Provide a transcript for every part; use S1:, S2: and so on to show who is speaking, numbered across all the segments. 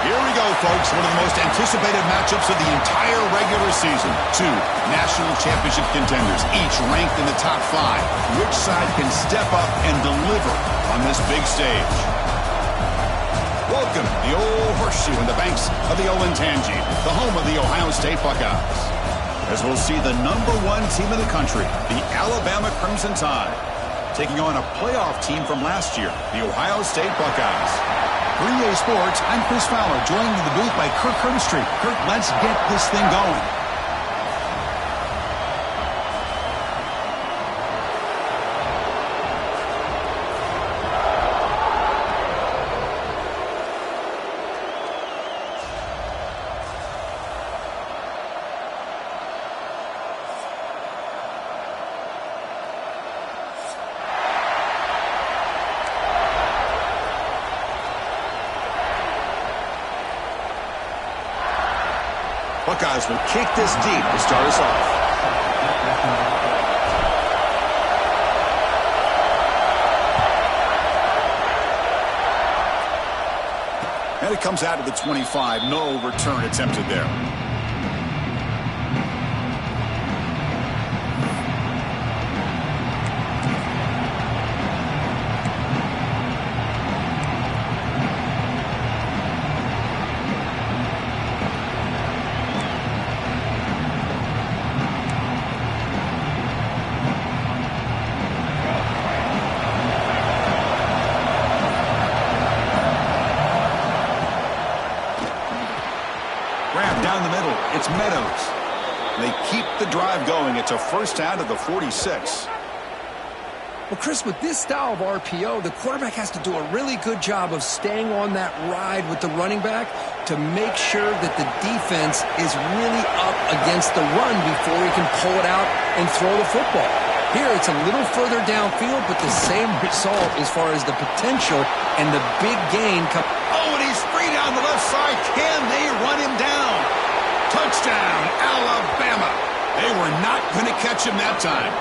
S1: Here we go, folks. One of the most anticipated matchups of the entire regular season. Two national championship contenders, each ranked in the top 5. Which side can step up and deliver on this big stage? Welcome to the old horseshoe in the banks of the Olentangy, the home of the Ohio State Buckeyes. As we'll see the #1 team in the country, the Alabama Crimson Tide, taking on a playoff team from last year, the Ohio State Buckeyes. For EA Sports, I'm Chris Fowler, joined in the booth by Kirk Herbstreit. Kirk, let's get this thing going. Buckeyes will kick this deep to start us off. And it comes out of the 25. No return attempted there. Down the middle, it's Meadows. They keep the drive going. It's a first down to the 46.
S2: Well, Chris, with this style of RPO, the quarterback has to do a really good job of staying on that ride with the running back to make sure that the defense is really up against the run before he can pull it out and throw the football. Here, it's a little further downfield, but the same result as far as the potential and the big gain.
S1: Oh, and he's free down the left side. Can they run him down? Touchdown, Alabama. They were not going to catch him that time.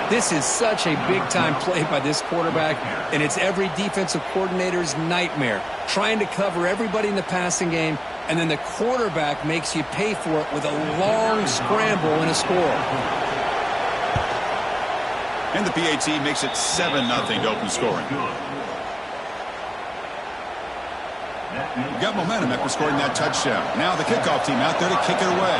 S2: This is such a big-time play by this quarterback, and it's every defensive coordinator's nightmare, trying to cover everybody in the passing game, and then the quarterback makes you pay for it with a long scramble and a score.
S1: And the PAT makes it 7-0 to open scoring. Got momentum after scoring that touchdown. Now the kickoff team out there to kick it away.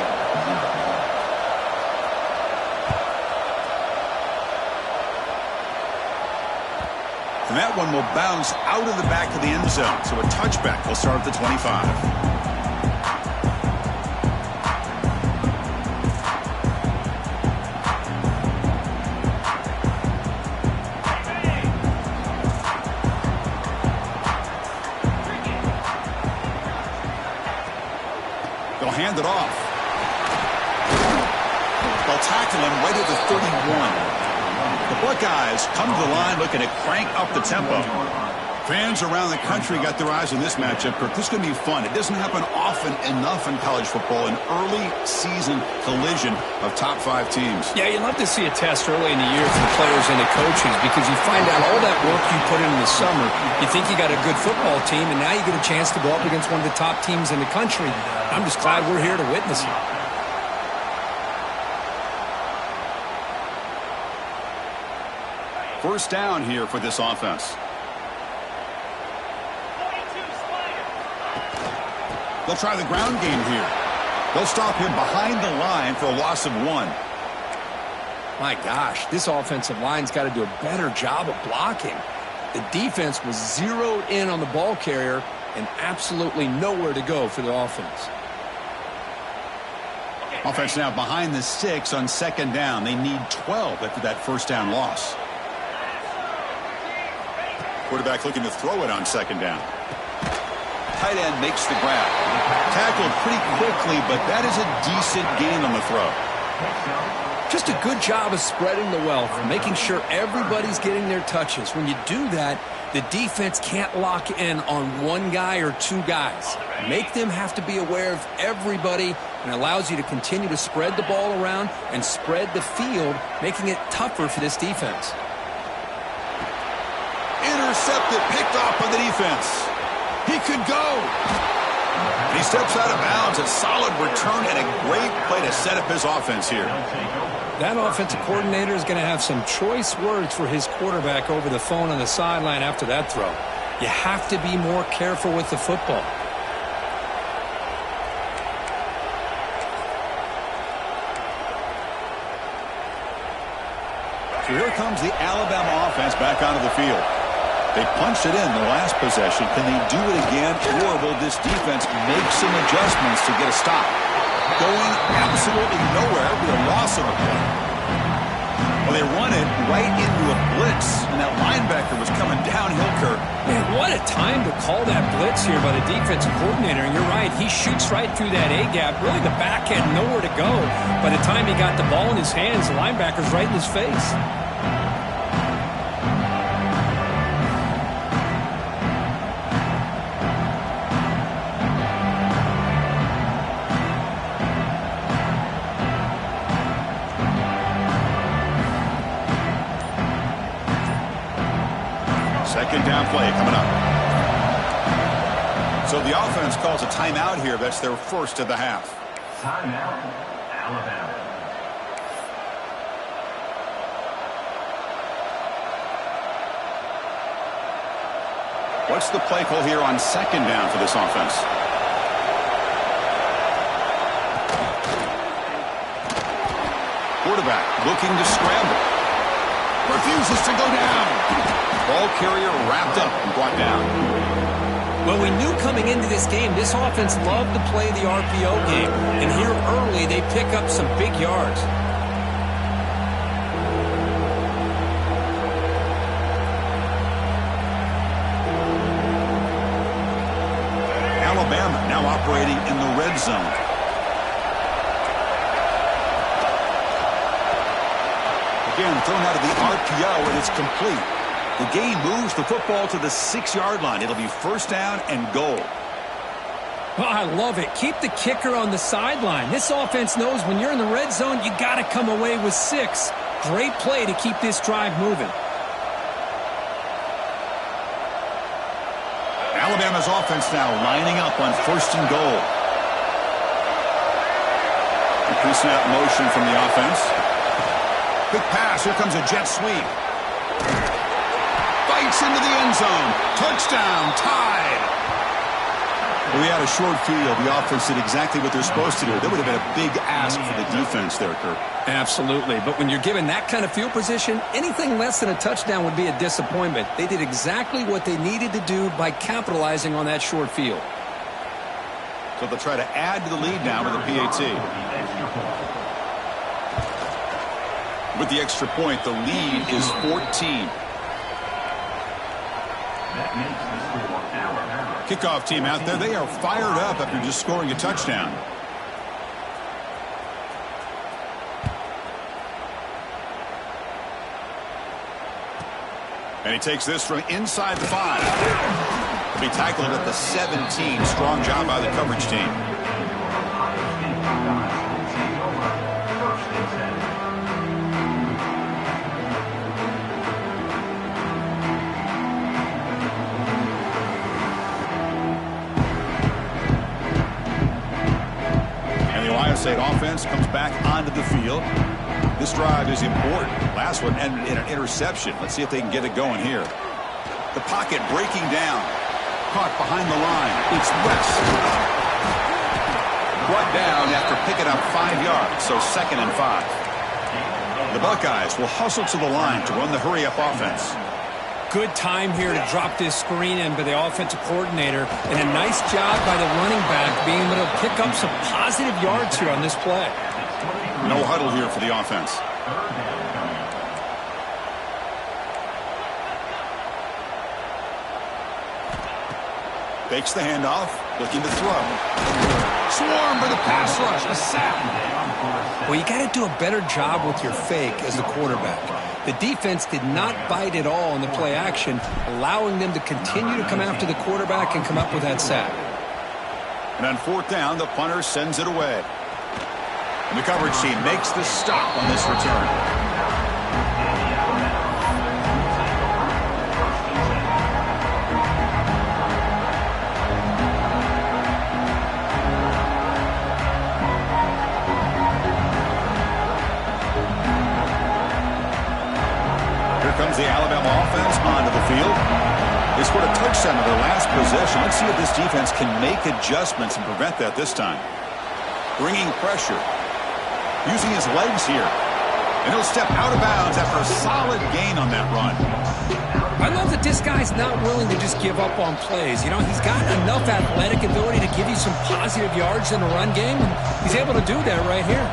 S1: And that one will bounce out of the back of the end zone. So a touchback will start at the 25. They'll hand it off. They'll tackle him right at the 31. The Buckeyes come to the line looking to crank up the tempo. Fans around the country got their eyes on this matchup. Kirk, this is going to be fun. It doesn't happen often enough in college football, an early season collision of top 5 teams.
S2: Yeah, you love to see a test early in the year from players and the coaches because you find out all that work you put in the summer. You think you got a good football team, and now you get a chance to go up against one of the top teams in the country. I'm just glad we're here to witness it.
S1: First down here for this offense. They'll try the ground game here. They'll stop him behind the line for a loss of 1.
S2: My gosh, this offensive line's got to do a better job of blocking. The defense was zeroed in on the ball carrier and absolutely nowhere to go for the offense.
S1: Offense now behind the 6 on second down. They need 12 after that first down loss. Quarterback looking to throw it on second down. Tight end makes the grab. Tackled pretty quickly, but that is a decent gain on the throw.
S2: Just a good job of spreading the wealth, making sure everybody's getting their touches. When you do that, the defense can't lock in on one guy or two guys. Make them have to be aware of everybody, and allows you to continue to spread the ball around and spread the field, making it tougher for this defense.
S1: Intercepted, picked off by the defense. He could go. steps out of bounds. A solid return and a great play to set up his offense here.
S2: That offensive coordinator is going to have some choice words for his quarterback over the phone on the sideline after that throw. You have to be more careful with the football.
S1: So here comes the Alabama offense back onto the field. They punched it in the last possession. Can they do it again, or will this defense make some adjustments to get a stop? Going absolutely nowhere with a loss of a play. Well, they run it right into a blitz, and that linebacker was coming downhill, Kirk.
S2: Man, what a time to call that blitz here by the defensive coordinator. And you're right, he shoots right through that A-gap. Really, the back had nowhere to go. By the time he got the ball in his hands, the linebacker's right in his face.
S1: Second down play coming up. So the offense calls a timeout here. That's their first of the half.
S3: Timeout, Alabama.
S1: What's the play call here on second down for this offense? Quarterback looking to scramble. Refuses to go down. Ball carrier wrapped up and brought down.
S2: Well, we knew coming into this game, this offense loved to play the RPO game. And here early, they pick up some big yards.
S1: Alabama now operating in the red zone. Again, thrown out of the RPO, and it's complete. The game moves the football to the 6-yard line. It'll be first down and goal.
S2: Well, I love it. Keep the kicker on the sideline. This offense knows when you're in the red zone, you got to come away with 6. Great play to keep this drive moving.
S1: Alabama's offense now lining up on first and goal. Increasing out motion from the offense. Quick pass. Here comes a jet sweep. Bites into the end zone. Touchdown. Tied. We had a short field. The offense did exactly what they're supposed to do. That would have been a big ask for the defense there, Kirk.
S2: Absolutely. But when you're given that kind of field position, anything less than a touchdown would be a disappointment. They did exactly what they needed to do by capitalizing on that short field.
S1: So they'll try to add to the lead now with a PAT. With the extra point, the lead is 14. Kickoff team out there. They are fired up after just scoring a touchdown. And he takes this from inside the 5. He'll be tackled at the 17. Strong job by the coverage team. State offense comes back onto the field. This drive is important. Last one ended in an interception. Let's see if they can get it going here. The pocket breaking down. Caught behind the line. It's West. Brought down after picking up 5 yards, so 2nd and 5. The Buckeyes will hustle to the line to run the hurry-up offense.
S2: Good time here to drop this screen in by the offensive coordinator, and a nice job by the running back being able to pick up some positive yards here on this play.
S1: No huddle here for the offense. Fakes the handoff, looking to throw. Swarm for the pass rush, a sack.
S2: Well, you got to do a better job with your fake as the quarterback. The defense did not bite at all in the play action, allowing them to continue to come after the quarterback and come up with that sack.
S1: And on 4th down, the punter sends it away. And the coverage team makes the stop on this return. They scored a touchdown in their last possession. Let's see if this defense can make adjustments and prevent that this time. Bringing pressure. Using his legs here. And he'll step out of bounds after a solid gain on that run.
S2: I love that this guy's not willing to just give up on plays. You know, he's got enough athletic ability to give you some positive yards in the run game, and he's able to do that right here.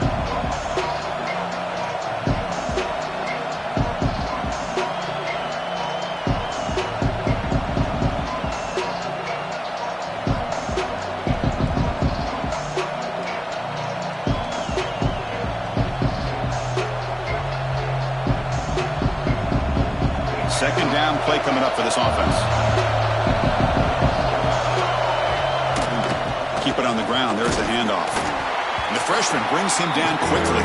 S1: Second down play coming up for this offense. Keep it on the ground. There's the handoff. And the freshman brings him down quickly.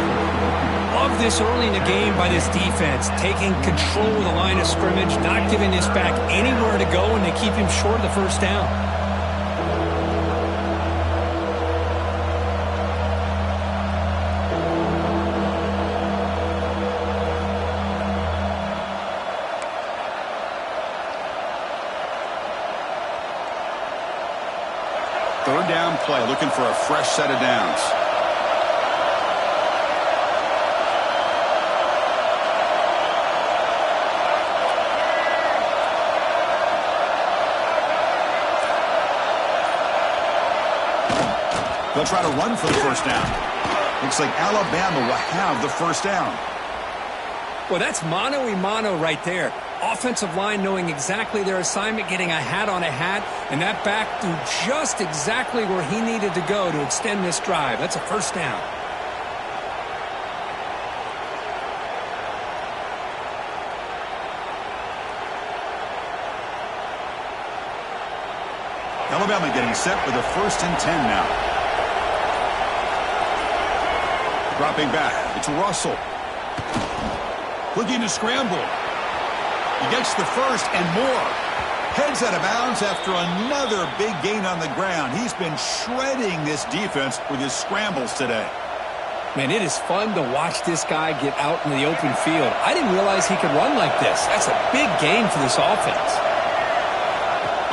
S2: Love this early in the game by this defense. Taking control of the line of scrimmage, not giving this back anywhere to go, and they keep him short of the first down.
S1: Third down play, looking for a fresh set of downs. They'll try to run for the first down. Looks like Alabama will have the first down.
S2: Well, that's mano-a-mano right there. Offensive line knowing exactly their assignment, getting a hat on a hat, and that back threw just exactly where he needed to go to extend this drive. That's a first down.
S1: Alabama getting set for the 1st and 10 now. Dropping back, it's Russell. Looking to scramble. He gets the first and more. Heads out of bounds after another big gain on the ground. He's been shredding this defense with his scrambles today.
S2: Man, it is fun to watch this guy get out in the open field. I didn't realize he could run like this. That's a big gain for this offense.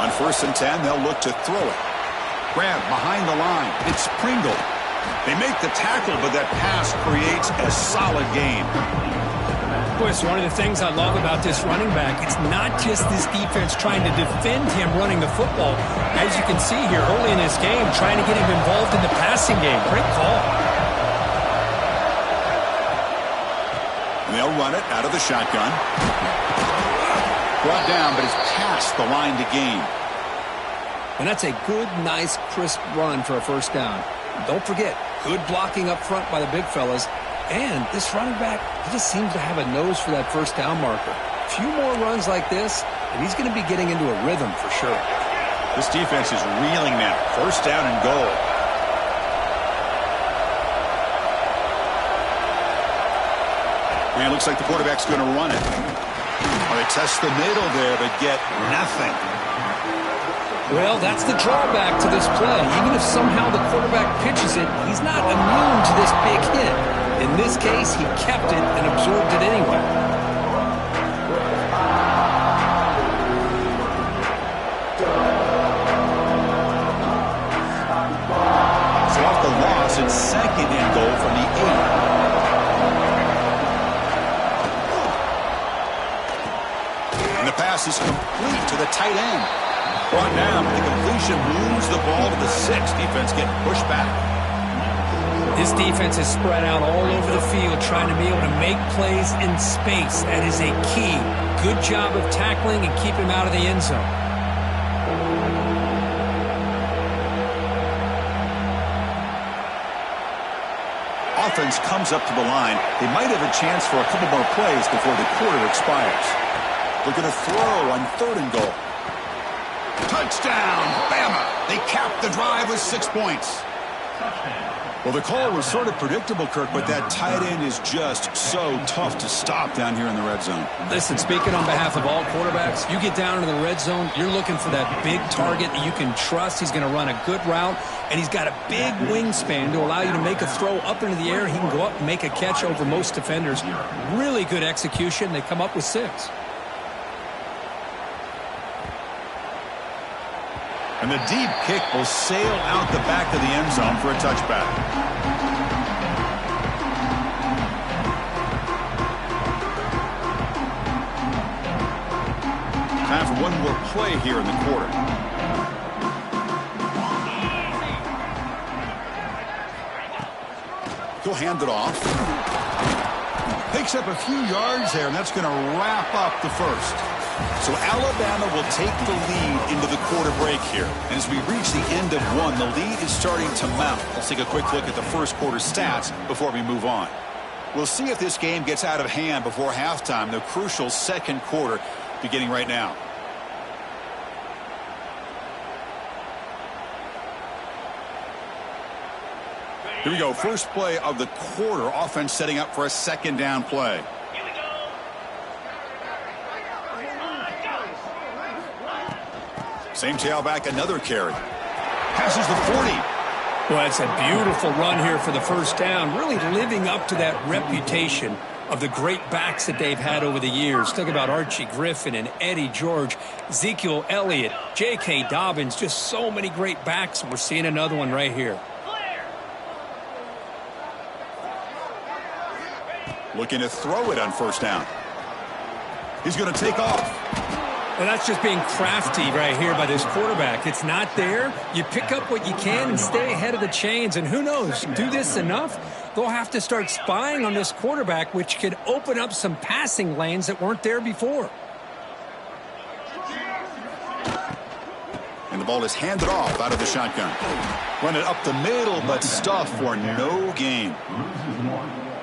S1: On 1st and 10, they'll look to throw it. Grab behind the line. It's Pringle. They make the tackle, but that pass creates a solid gain.
S2: Boy, it's one of the things I love about this running back. It's not just this defense trying to defend him running the football. As you can see here early in this game, trying to get him involved in the passing game. Great call.
S1: And they'll run it out of the shotgun. Brought down, but it's past the line to gain.
S2: And that's a good, nice, crisp run for a first down. Don't forget, good blocking up front by the big fellas. And this running back, he just seems to have a nose for that first down marker. A few more runs like this, and he's going to be getting into a rhythm for sure.
S1: This defense is reeling now. 1st down and goal. And it looks like the quarterback's going to run it. Well, they test the middle there, but get nothing.
S2: Well, that's the drawback to this play. Even if somehow the quarterback pitches it, he's not immune to this big hit. In this case, he kept it and absorbed it anyway.
S1: So off the loss, it's 2nd and goal from the 8. And the pass is complete to the tight end. Brought down, the completion moves the ball to the 6. Defense getting pushed back.
S2: This defense is spread out all over the field, trying to be able to make plays in space. That is a key. Good job of tackling and keep him out of the end zone.
S1: Offense comes up to the line. They might have a chance for a couple more plays before the quarter expires. Look at a throw on 3rd and goal. Touchdown, Bama. They capped the drive with 6 points. Well, the call was sort of predictable, Kirk, but that tight end is just so tough to stop down here in the red zone.
S2: Listen, speaking on behalf of all quarterbacks, you get down into the red zone, you're looking for that big target that you can trust. He's going to run a good route, and he's got a big wingspan to allow you to make a throw up into the air. He can go up and make a catch over most defenders. Really good execution. They come up with 6.
S1: And the deep kick will sail out the back of the end zone for a touchback. Time for one more play here in the quarter. He'll hand it off. Picks up a few yards there, and that's going to wrap up the first. So Alabama will take the lead into the quarter break here. And as we reach the end of one, the lead is starting to mount. Let's take a quick look at the first quarter stats before we move on. We'll see if this game gets out of hand before halftime, the crucial second quarter beginning right now. Here we go. First play of the quarter. Offense setting up for a second down play. Same tailback, another carry. Passes the 40.
S2: Well, it's a beautiful run here for the first down, really living up to that reputation of the great backs that they've had over the years. Think about Archie Griffin and Eddie George, Ezekiel Elliott, J.K. Dobbins, just so many great backs. We're seeing another one right here.
S1: Looking to throw it on first down. He's going to take off.
S2: Well, that's just being crafty right here by this quarterback. It's not there. You pick up what you can and stay ahead of the chains. And who knows, do this enough, they'll have to start spying on this quarterback, which could open up some passing lanes that weren't there before.
S1: And the ball is handed off out of the shotgun. Run it up the middle, but stuff for no gain.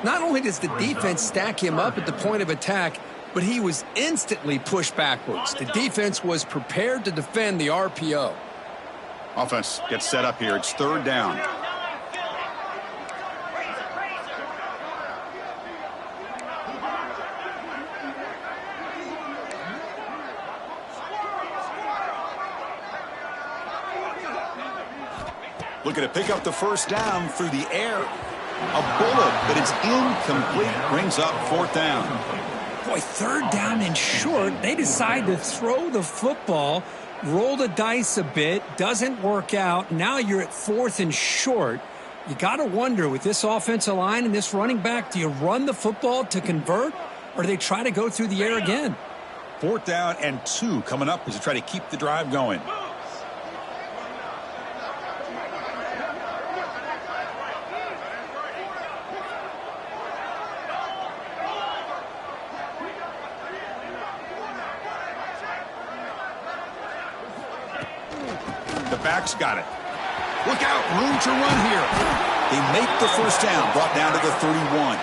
S2: Not only does the defense stack him up at the point of attack, but he was instantly pushed backwards. The defense was prepared to defend the RPO.
S1: Offense gets set up here. It's third down. Looking to pick up the first down through the air. A bullet, but it's incomplete. Brings up fourth down.
S2: Boy, third down and short. They decide to throw the football, roll the dice a bit, doesn't work out. Now you're at fourth and short. You got to wonder, with this offensive line and this running back, do you run the football to convert, or do they try to go through the air again?
S1: Fourth down and 2 coming up as they try to keep the drive going. Back's got it. Look out, room to run here. They make the first down, brought down to the 31.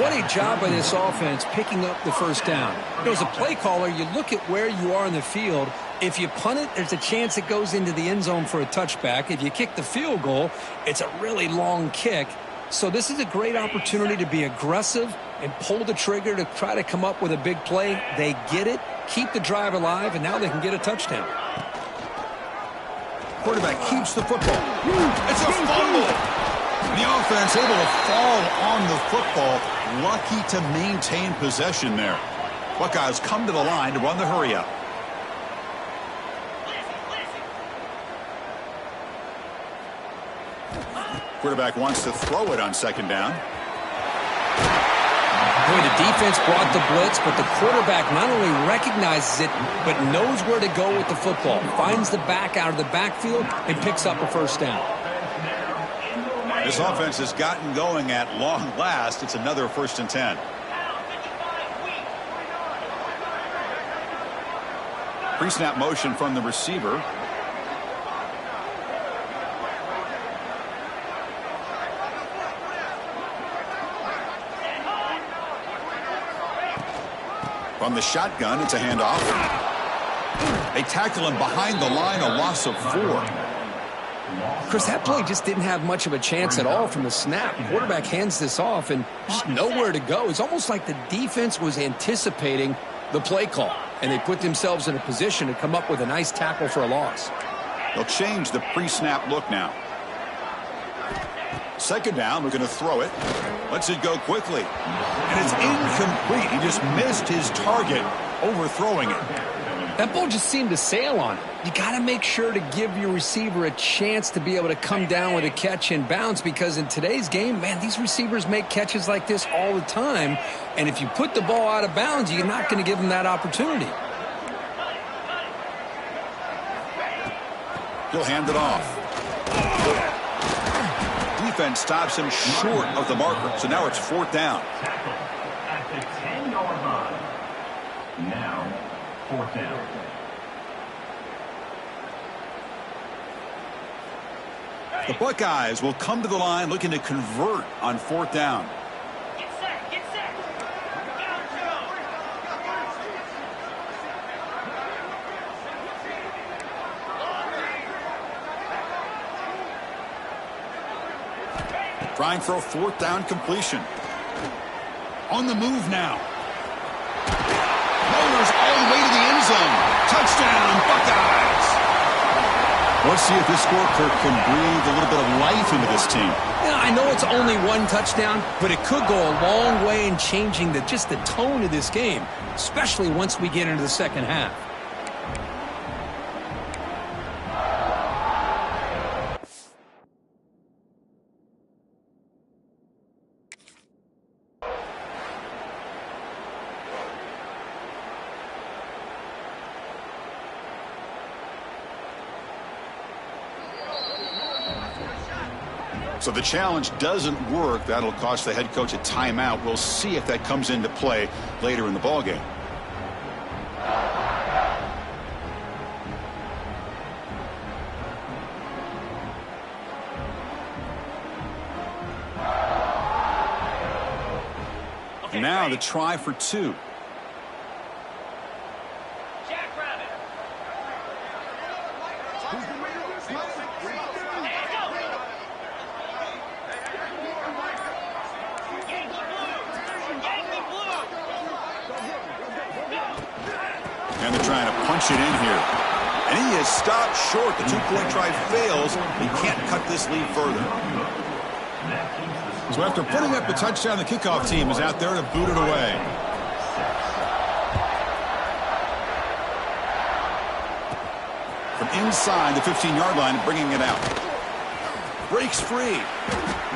S2: What a job by this offense picking up the first down. You know, as a play caller, you look at where you are in the field. If you punt it, there's a chance it goes into the end zone for a touchback. If you kick the field goal, it's a really long kick. So this is a great opportunity to be aggressive and pull the trigger to try to come up with a big play. They get it, keep the drive alive, and now they can get a touchdown.
S1: Quarterback keeps the football. It's a fumble. The offense able to fall on the football. Lucky to maintain possession there. Buckeyes come to the line to run the hurry up. Quarterback wants to throw it on second down.
S2: Boy, the defense brought the blitz, but the quarterback not only recognizes it, but knows where to go with the football. Finds the back out of the backfield and picks up a first down.
S1: This offense has gotten going at long last. It's another 1st and 10. Pre-snap motion from the receiver. From the shotgun, it's a handoff. They tackle him behind the line, a loss of 4.
S2: Chris, that play just didn't have much of a chance at all from the snap. The quarterback hands this off and just nowhere to go. It's almost like the defense was anticipating the play call, and they put themselves in a position to come up with a nice tackle for a loss.
S1: They'll change the pre-snap look now. Second down, we're going to throw it. Lets it go quickly. And it's incomplete. He just missed his target, overthrowing it.
S2: That ball just seemed to sail on him. You got to make sure to give your receiver a chance to be able to come down with a catch and bounce, because in today's game, man, these receivers make catches like this all the time. And if you put the ball out of bounds, you're not going to give them that opportunity.
S1: He'll hand it off. Defense stops him short of the marker, so now it's 4th down.
S3: Tackle at the 10-yard line. Now, 4th down.
S1: The Buckeyes will come to the line looking to convert on 4th down.
S4: Get set, get set.
S1: Trying for a 4th down completion. On the move now. Rollers all the way to the end zone. Touchdown, Buckeyes. Let's see if this score, Kirk, can breathe a little bit of life into this team.
S2: Yeah, I know it's only one touchdown, but it could go a long way in changing just the tone of this game, especially once we get into the second half.
S1: So the challenge doesn't work. That'll cost the head coach a timeout. We'll see if that comes into play later in the ballgame. Now the try for 2.
S4: Jackrabbit.
S1: And they're trying to punch it in here. And he is stopped short. The 2-point try fails. He can't cut this lead further. So after putting up the touchdown, the kickoff team is out there to boot it away. From inside the 15-yard line, bringing it out. Breaks free.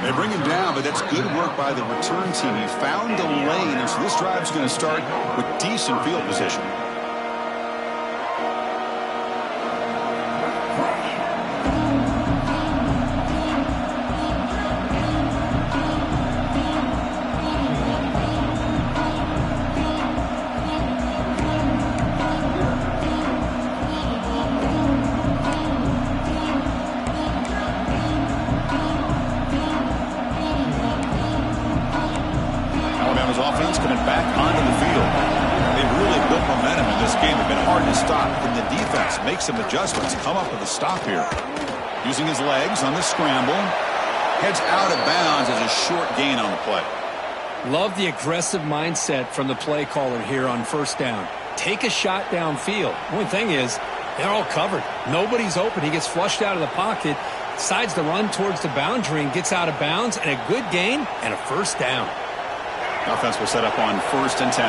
S1: They bring him down, but that's good work by the return team. He found the lane, and so this drive's going to start with decent field position. Offense coming back onto the field. They've really built momentum in this game. They've been hard to stop. And the defense makes some adjustments. Come up with a stop here. Using his legs on the scramble. Heads out of bounds as a short gain on the play.
S2: Love the aggressive mindset from the play caller here on 1st down. Take a shot downfield. The only thing is, they're all covered. Nobody's open. He gets flushed out of the pocket, decides to run towards the boundary and gets out of bounds, and a good gain and a 1st down.
S1: Offense will set up on 1st and 10.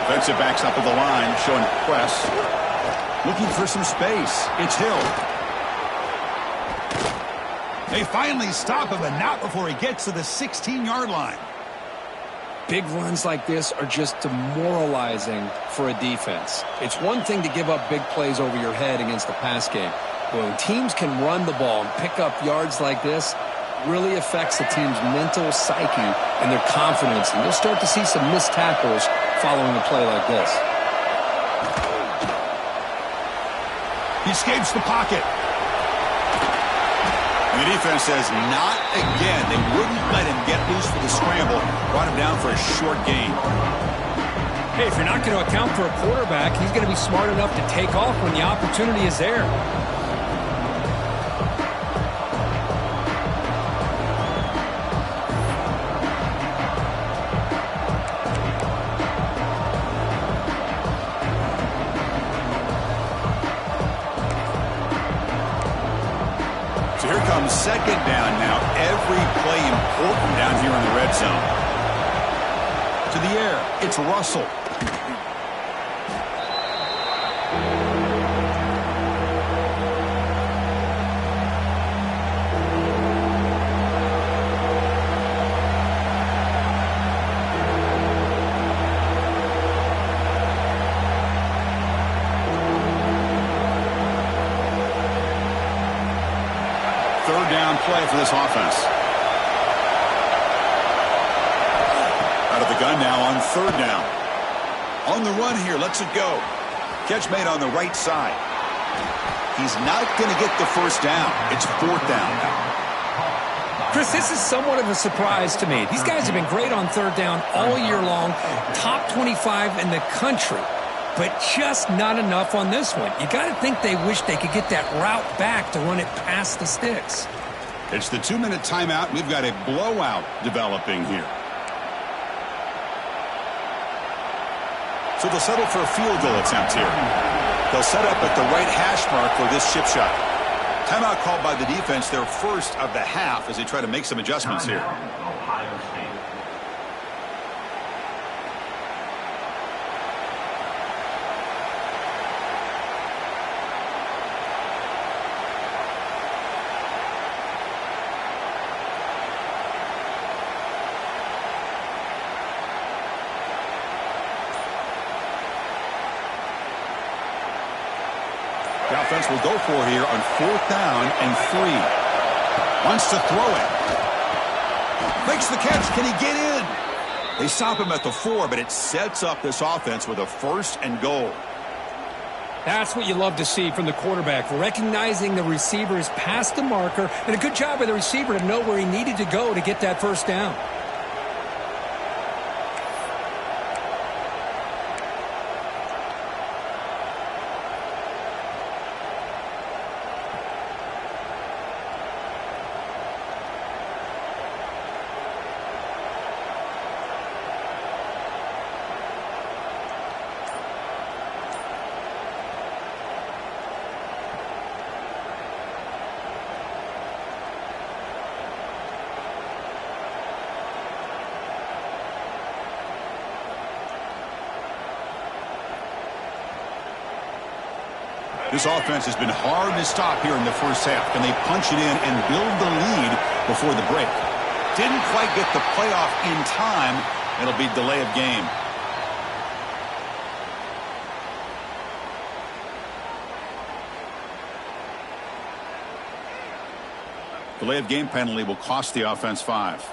S1: Defensive backs up at the line, showing press. Looking for some space. It's Hill. They finally stop him, but not before he gets to the 16-yard line.
S2: Big runs like this are just demoralizing for a defense. It's one thing to give up big plays over your head against the pass game, but when teams can run the ball and pick up yards like this, really affects the team's mental psyche and their confidence, and you'll start to see some missed tackles following a play like this.
S1: He escapes the pocket. And the defense says, not again. They wouldn't let him get loose for the scramble. Brought him down for a short gain.
S2: Hey, if you're not going to account for a quarterback, he's going to be smart enough to take off when the opportunity is there.
S1: So here comes 2nd down now. Every play important down here in the red zone. To the air, it's Russell. Third down play for this offense. Out of the gun now on third down. On the run here, lets it go. Catch made on the right side. He's not going to get the first down. It's fourth down now.
S2: Chris, this is somewhat of a surprise to me. These guys have been great on third down all year long. Top 25 in the country. But just not enough on this one. You got to think they wish they could get that route back to run it past the sticks.
S1: It's the 2-minute timeout. We've got a blowout developing here. So they'll settle for a field goal attempt here. They'll set up at the right hash mark for this chip shot. Timeout called by the defense, their first of the half, as they try to make some adjustments here.
S3: Ohio State.
S1: The offense will go for here on fourth down and 3. Wants to throw it. Makes the catch. Can he get in? They stop him at the 4, but it sets up this offense with a first and goal.
S2: That's what you love to see from the quarterback, recognizing the receiver is past the marker, and a good job by the receiver to know where he needed to go to get that first down.
S1: This offense has been hard to stop here in the first half. Can they punch it in and build the lead before the break? Didn't quite get the playoff in time. It'll be delay of game. Delay of game penalty will cost the offense 5.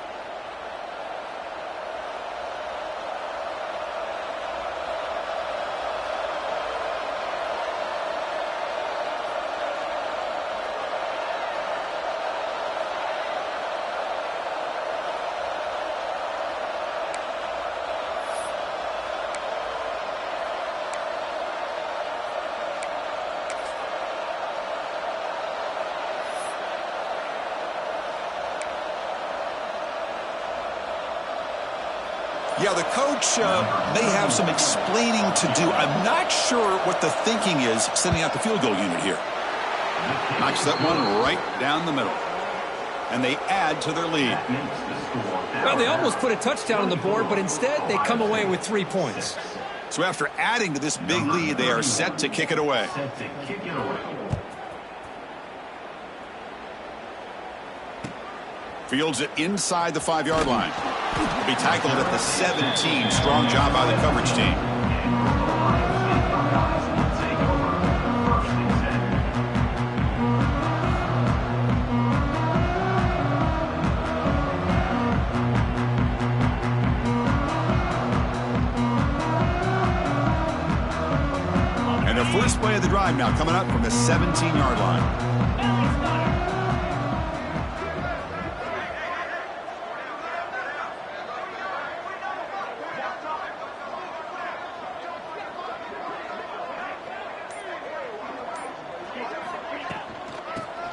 S1: Yeah, the coach may have some explaining to do. I'm not sure what the thinking is sending out the field goal unit here. Knocks that one right down the middle. And they add to their lead.
S2: Well, they almost put a touchdown on the board, but instead they come away with 3 points.
S1: So after adding to this big lead, they are set to kick it away. Fields it inside the 5-yard line. Will be tackled at the 17. Strong job by the coverage team. And the first play of the drive now coming up from the 17-yard line.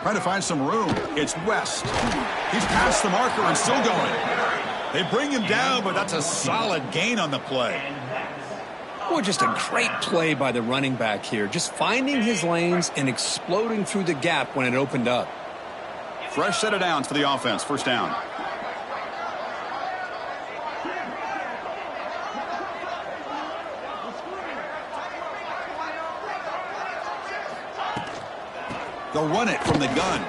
S1: Trying to find some room. It's West. He's past the marker and still going. They bring him down, but that's a solid gain on the play.
S2: Boy, just a great play by the running back here. Just finding his lanes and exploding through the gap when it opened up.
S1: Fresh set of downs for the offense. First down. They'll run it from the gun.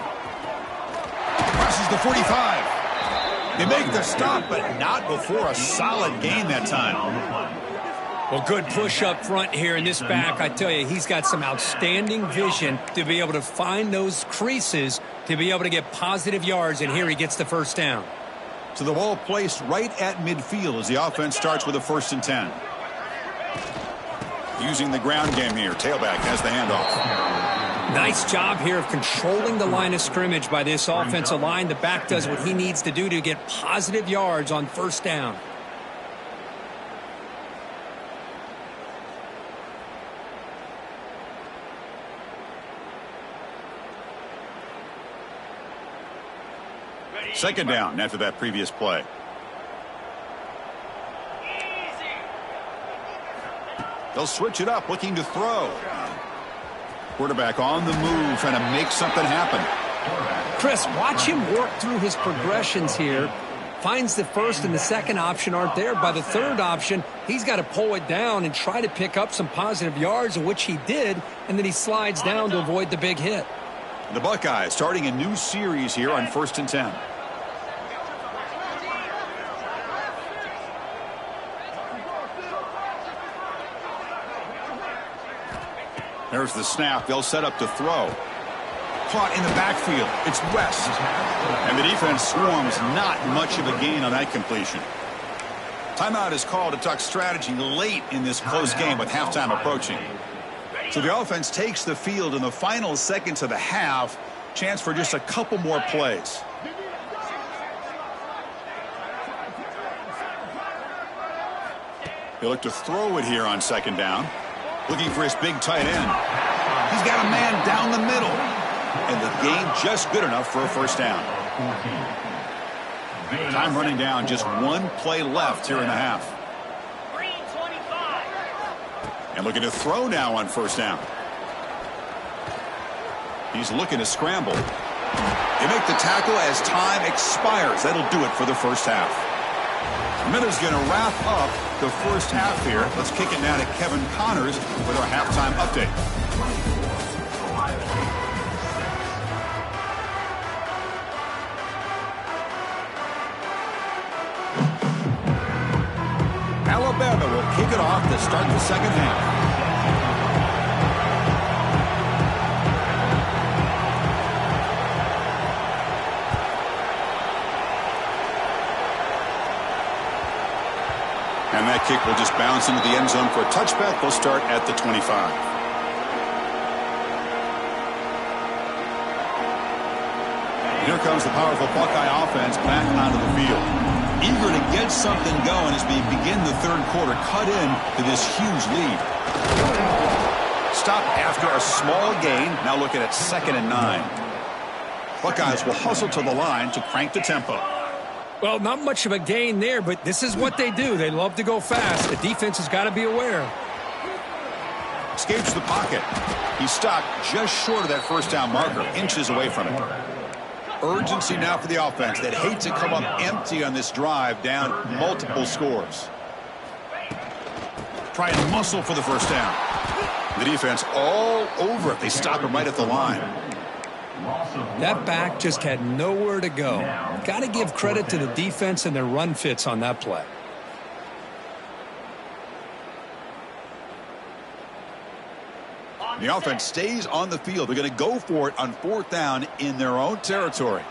S1: Crosses the 45. They make the stop, but not before a solid gain that time.
S2: Well, good push up front here in this back. I tell you, he's got some outstanding vision to be able to find those creases to be able to get positive yards, and here he gets the first down.
S1: So the ball placed right at midfield as the offense starts with a 1st and 10. Using the ground game here. Tailback has the handoff.
S2: Nice job here of controlling the line of scrimmage by this offensive line. The back does what he needs to do to get positive yards on 1st down.
S1: Second down after that previous play. They'll switch it up, looking to throw. Quarterback on the move, trying to make something happen.
S2: Chris, watch him work through his progressions here. Finds the first and the second option aren't there. By the third option, he's got to pull it down and try to pick up some positive yards, which he did, and then he slides down to avoid the big hit.
S1: The Buckeyes starting a new series here on 1st and 10. There's the snap. They'll set up to throw. Caught in the backfield. It's West. And the defense swarms. Not much of a gain on that completion. Timeout is called to talk strategy late in this close game with halftime approaching. So the offense takes the field in the final seconds of the half. Chance for just a couple more plays. He'll look to throw it here on 2nd down. Looking for his big tight end. He's got a man down the middle. And the gain just good enough for a 1st down. Time running down. Just 1 play left here in the half.
S4: Green 25.
S1: And looking to throw now on 1st down. He's looking to scramble. They make the tackle as time expires. That'll do it for the 1st half. Minute's going to wrap up the 1st half here. Let's kick it now to Kevin Connors with our halftime update. Alabama will kick it off to start the 2nd half. And that kick will just bounce into the end zone for a touchback. They'll start at the 25. Here comes the powerful Buckeye offense back onto the field. Eager to get something going as we begin the 3rd quarter. Cut in to this huge lead. Stop after a small gain. Now looking at 2nd and 9. Buckeyes will hustle to the line to crank the tempo.
S2: Well, not much of a gain there, but this is what they do. They love to go fast. The defense has got to be aware.
S1: Escapes the pocket. He's stopped just short of that 1st down marker, inches away from it. Urgency now for the offense that hates to come up empty on this drive, down multiple scores. Try and muscle for the 1st down. The defense all over it. They stop him right at the line.
S2: That back just had nowhere to go. Got to give credit to the defense and their run fits on that play.
S1: The offense stays on the field. They're going to go for it on 4th down in their own territory.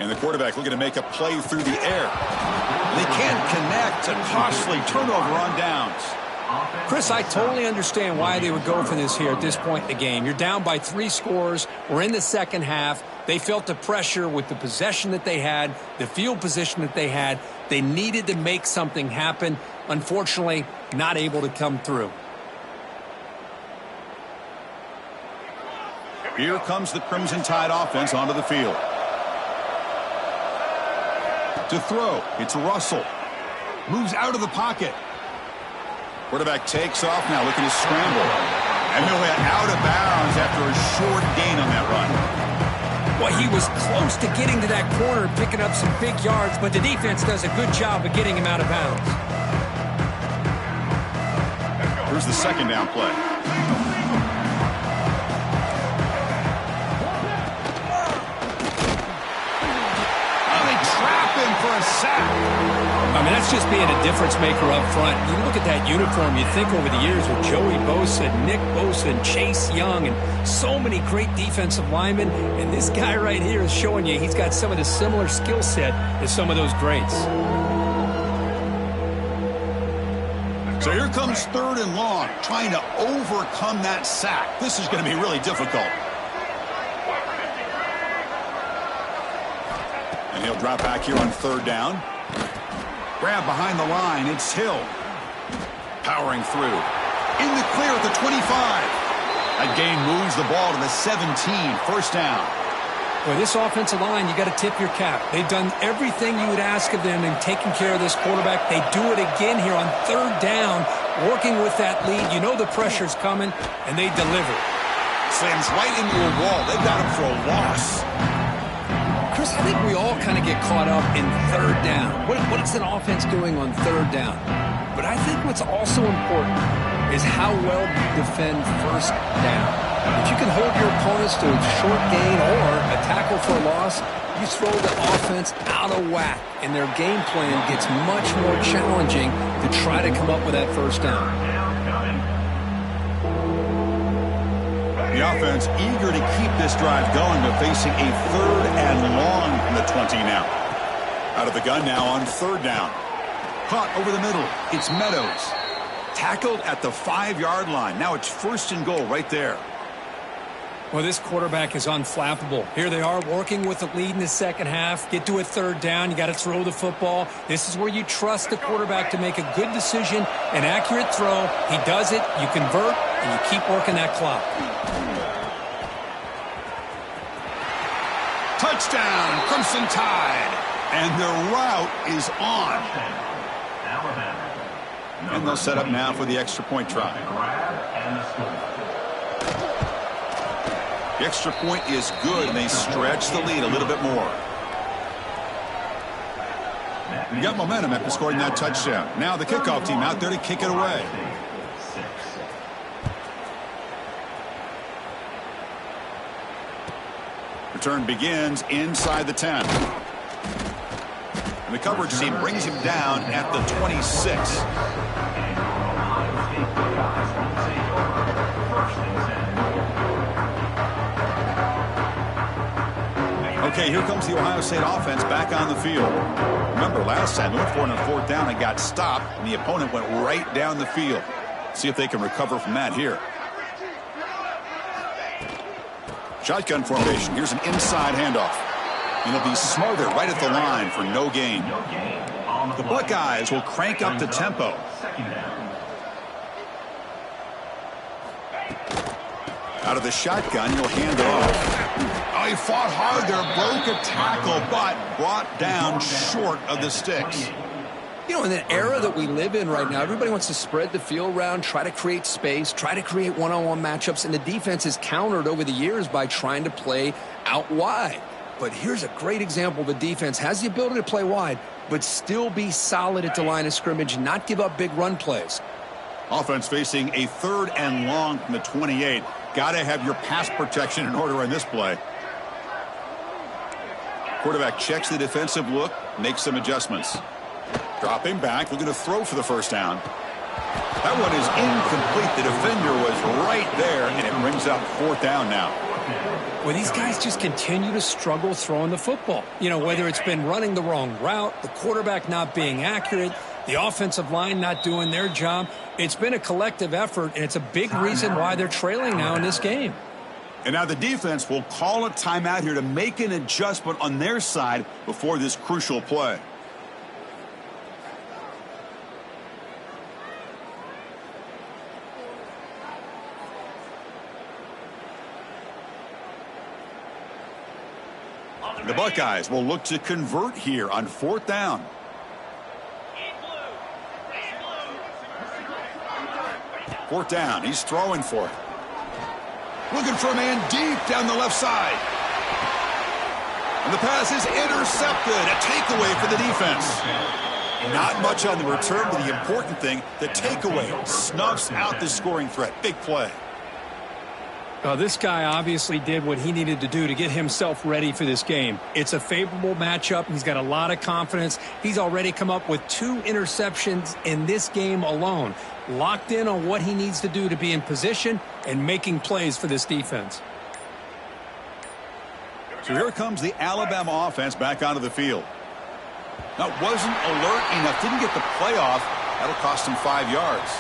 S1: And the quarterback looking to make a play through the air. They can't connect. A costly turnover on downs.
S2: Chris, I totally understand why they would go for this here at this point in the game. You're down by 3 scores. We're in the 2nd half. They felt the pressure with the possession that they had, the field position that they had. They needed to make something happen. Unfortunately, not able to come through.
S1: Here comes the Crimson Tide offense onto the field. To throw, it's Russell. Moves out of the pocket. Quarterback takes off now, looking to scramble. And he'll hit out of bounds after a short gain on that run.
S2: Well, he was close to getting to that corner and picking up some big yards, but the defense does a good job of getting him out of bounds.
S1: Here's the second down play. Oh, they trap him for a sack.
S2: I mean, that's just being a difference maker up front. You look at that uniform, you think over the years with Joey Bosa, Nick Bosa, and Chase Young, and so many great defensive linemen, and this guy right here is showing you he's got some of the similar skill set as some of those greats.
S1: So here comes 3rd and long, trying to overcome that sack. This is going to be really difficult. And he'll drop back here on 3rd down. Grab behind the line. It's Hill. Powering through. In the clear at the 25. That gain moves the ball to the 17. First down.
S2: Well, this offensive line, you got to tip your cap. They've done everything you would ask of them in taking care of this quarterback. They do it again here on 3rd down, working with that lead. You know the pressure's coming, and they deliver.
S1: Slams right into a wall. They've got him for a loss.
S2: Chris, I think we all kind of get caught up in 3rd down. What is an offense doing on 3rd down? But I think what's also important is how well you defend 1st down. If you can hold your opponents to a short gain or a tackle for a loss, you throw the offense out of whack, and their game plan gets much more challenging to try to come up with that 1st down.
S1: The offense eager to keep this drive going, but facing a 3rd and long from the 20 now. Out of the gun now on 3rd down. Caught over the middle. It's Meadows. Tackled at the 5-yard line. Now it's 1st and goal right there.
S2: Well, this quarterback is unflappable. Here they are working with the lead in the second half. Get to a 3rd down. You got to throw the football. This is where you trust the quarterback to make a good decision, an accurate throw. He does it. You convert, and you keep working that clock.
S1: Touchdown, Crimson Tide. And the route is on. And they'll set up now for the extra point try. The extra point is good, and they stretch the lead a little bit more. You got momentum after scoring that touchdown. Now the kickoff team out there to kick it away. Return begins inside the 10. And the coverage team brings him down at the 26. Okay, here comes the Ohio State offense back on the field. Remember, last time they went for it on 4th down and got stopped, and the opponent went right down the field. See if they can recover from that here. Shotgun formation. Here's an inside handoff. And it'll be Smothered right at the line for no gain. The Buckeyes will crank up the tempo. Out of the shotgun, he'll hand it off. Oh, he fought hard there, broke a tackle, but brought down short of the sticks.
S2: You know, in the era that we live in right now, everybody wants to spread the field around, try to create space, try to create one-on-one matchups, and the defense is countered over the years by trying to play out wide. But here's a great example. The defense has the ability to play wide, but still be solid at the line of scrimmage, not give up big run plays.
S1: Offense facing a 3rd and long from the 28. Got to have your pass protection in order on this play. Quarterback checks the defensive look, makes some adjustments. Dropping back, looking to throw for the 1st down. That one is incomplete. The defender was right there, and it brings up 4th down now.
S2: Well, these guys just continue to struggle throwing the football. You know, whether it's been running the wrong route, the quarterback not being accurate, the offensive line not doing their job. It's been a collective effort, and it's a big reason why they're trailing now in this game.
S1: And now the defense will call a timeout here to make an adjustment on their side before this crucial play. The Buckeyes will look to convert here on 4th down. Fourth down. He's throwing for it. Looking for a man deep down the left side. And the pass is intercepted. A takeaway for the defense. Not much on the return, but the important thing, the takeaway, snuffs out the scoring threat. Big play.
S2: This guy obviously did what he needed to do to get himself ready for this game. It's a favorable matchup. He's got a lot of confidence. He's already come up with 2 interceptions in this game alone. Locked in on what he needs to do to be in position and making plays for this defense.
S1: So here comes the Alabama offense back onto the field. Now, wasn't alert enough, didn't get the playoff. That'll cost him 5 yards.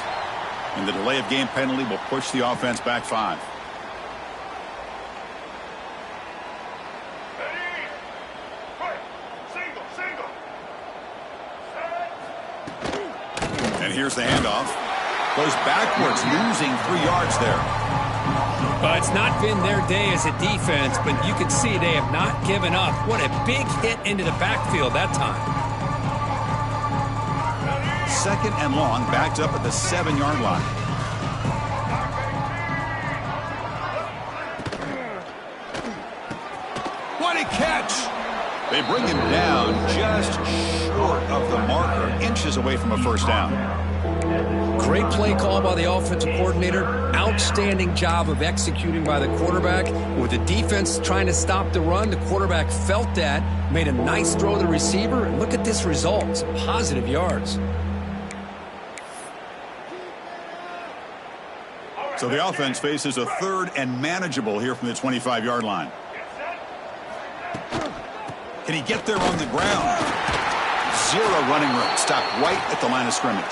S1: And the delay of game penalty will push the offense back 5. And here's the handoff. Goes backwards, losing 3 yards there.
S2: It's not been their day as a defense, but you can see they have not given up. What a big hit into the backfield that time.
S1: 2nd and long, backed up at the 7-yard line. What a catch! They bring him down just short of the marker, inches away from a first down.
S2: Great play call by the offensive coordinator. Outstanding job of executing by the quarterback. With the defense trying to stop the run, the quarterback felt that, made a nice throw to the receiver, and look at this result. Some positive yards.
S1: So the offense faces a 3rd and manageable here from the 25-yard line. Can he get there on the ground? 0 running room. Stopped right at the line of scrimmage.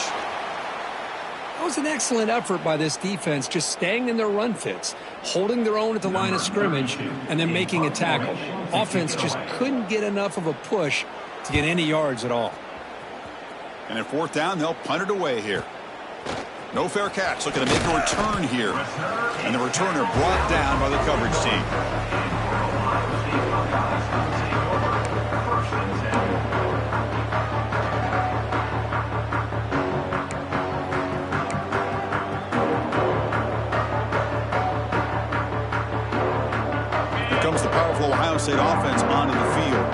S2: That was an excellent effort by this defense, just staying in their run fits, holding their own at the line of scrimmage, and then making a tackle. Offense just couldn't get enough of a push to get any yards at all.
S1: And at 4th down, they'll punt it away here. No fair catch. Looking to make a return here. And the returner brought down by the coverage team. Here comes the powerful Ohio State offense onto the field.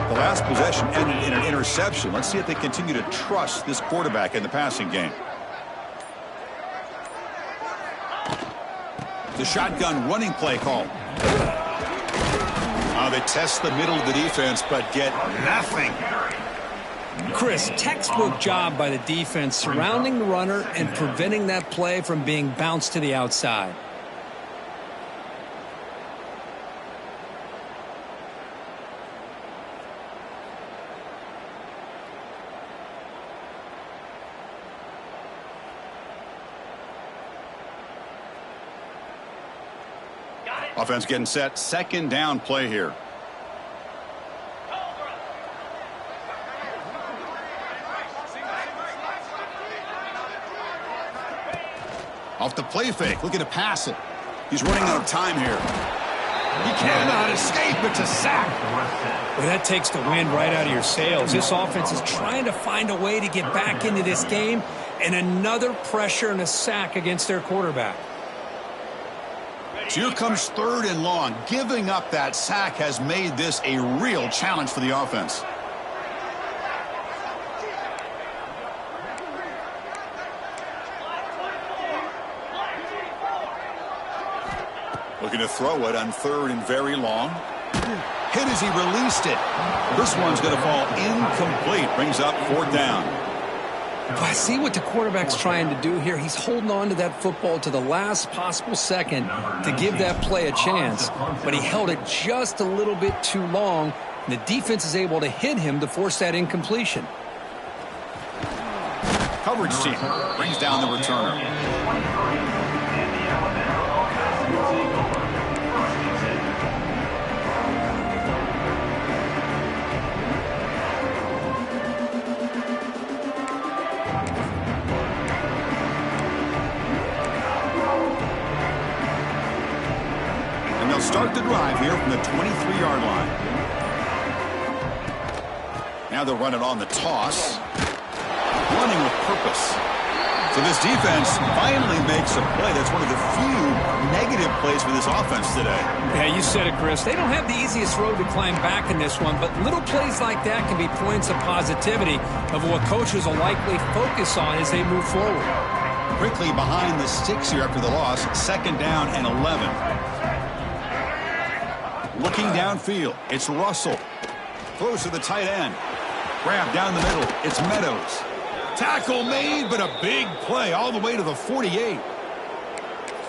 S1: The last possession ended in an interception. Let's see if they continue to trust this quarterback in the passing game. The shotgun running play call. They test the middle of the defense, but get nothing.
S2: Chris, textbook job by the defense surrounding the runner and preventing that play from being bounced to the outside.
S1: Offense getting set. 2nd down play here. Off the play fake. Looking to pass it. He's running out of time here. He cannot escape. It's a sack.
S2: Well, that takes the wind right out of your sails. This offense is trying to find a way to get back into this game, and another pressure and a sack against their quarterback.
S1: So here comes 3rd and long. Giving up that sack has made this a real challenge for the offense. Looking to throw it on 3rd and very long. Hit as he released it. This one's going to fall incomplete. Brings up 4th down.
S2: I see what the quarterback's trying to do here. He's holding on to that football to the last possible second to give that play a chance. But he held it just a little bit too long, and the defense is able to hit him to force that incompletion.
S1: Coverage team brings down the returner. Start the drive here from the 23-yard line. Now they'll run it on the toss. Running with purpose. So So this defense finally makes a play. That's one of the few negative plays for this offense today.
S2: Yeah, you said it, Chris. They don't have the easiest road to climb back in this one, but little plays like that can be points of positivity of what coaches will likely focus on as they move forward.
S1: Quickly behind the sticks here after the loss. 2nd down and 11. Looking downfield. It's Russell. Throws to the tight end. Grab down the middle. It's Meadows. Tackle made, but a big play all the way to the 48.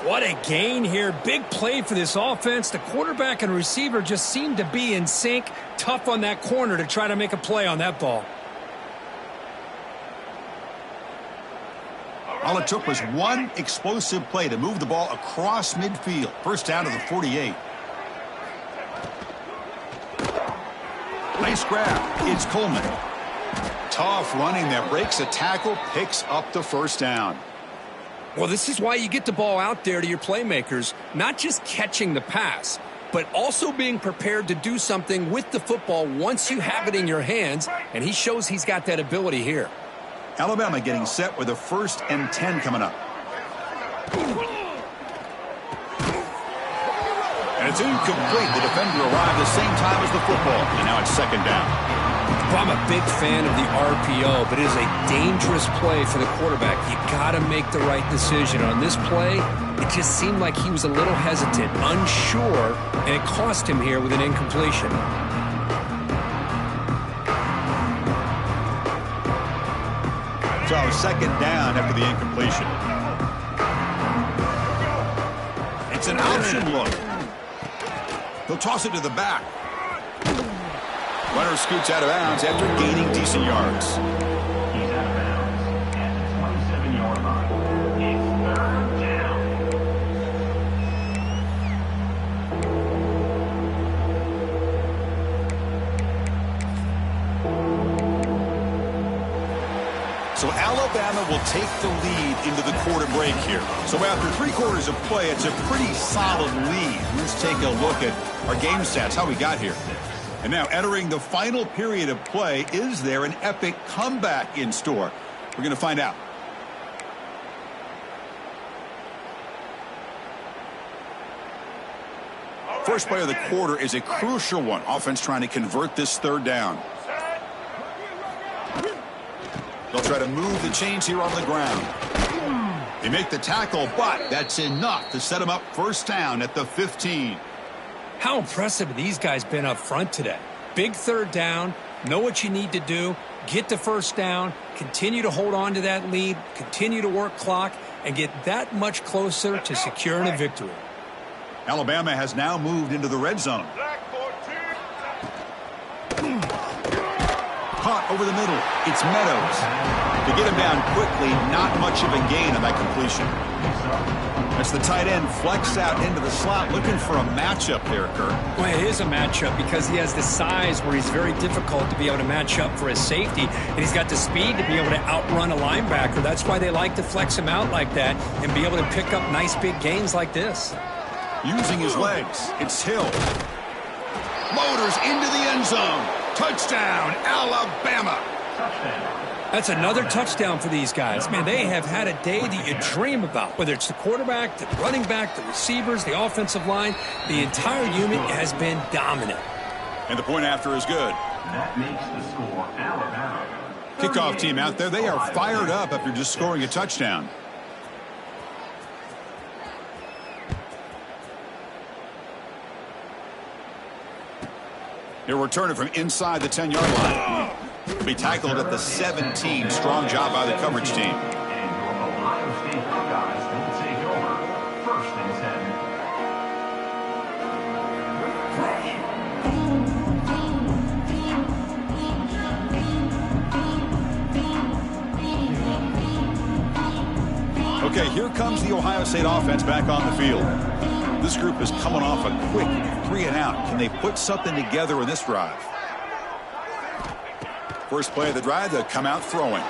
S2: What a gain here. Big play for this offense. The quarterback and receiver just seemed to be in sync. Tough on that corner to try to make a play on that ball.
S1: All it took was one explosive play to move the ball across midfield. 1st down to the 48. Nice grab. It's Coleman. Tough running that breaks a tackle, picks up the 1st down.
S2: Well, this is why you get the ball out there to your playmakers, not just catching the pass, but also being prepared to do something with the football once you have it in your hands, and he shows he's got that ability here.
S1: Alabama getting set with a 1st and 10 coming up. And it's incomplete. The defender arrived the same time as the football, and now it's 2nd down.
S2: Well, I'm a big fan of the RPO, but it is a dangerous play for the quarterback. You got to make the right decision. On this play, it just seemed like he was a little hesitant, unsure, and it cost him here with an incompletion.
S1: So 2nd down after the incompletion. It's an option look. They'll toss it to the back. Runner scoots out of bounds after gaining decent yards.
S3: He's out of bounds at the 27-yard line. It's 3rd down.
S1: So Alabama will take the lead into the quarter break here. So after 3 quarters of play, it's a pretty solid lead. Let's take a look at our game stats, how we got here. And now entering the final period of play, is there an epic comeback in store? We're going to find out. First play of the quarter is a crucial one. Offense trying to convert this 3rd down. They'll try to move the chains here on the ground. They make the tackle, but that's enough to set them up 1st down at the 15.
S2: How impressive have these guys been up front today? Big 3rd down, know what you need to do, get the 1st down, continue to hold on to that lead, continue to work clock, and get that much closer to securing a victory.
S1: Alabama has now moved into the red zone. Caught over the middle. It's Meadows. To get him down quickly, not much of a gain on that completion. As the tight end flex out into the slot, looking for a matchup there, Kirk.
S2: Well, it is a matchup because he has the size where he's very difficult to be able to match up for his safety, and he's got the speed to be able to outrun a linebacker. That's why they like to flex him out like that and be able to pick up nice big gains like this.
S1: Using his legs, it's Hill. Motors into the end zone. Touchdown, Alabama.
S2: That's another touchdown for these guys. Man, they have had a day that you dream about, whether it's the quarterback, the running back, the receivers, the offensive line. The entire unit has been dominant.
S1: And the point after is good.
S3: That makes the score Alabama.
S1: Kickoff team out there, they are fired up after just scoring a touchdown. He'll return it from inside the 10-yard line. He'll be tackled at the 17. Strong job by the coverage team.
S3: And your Ohio State Buckeyes will take over 1st and
S1: 10. Okay, here comes the Ohio State offense back on the field. This group is coming off a quick 3-and-out. Can they put something together in this drive? First play of the drive, they'll come out throwing.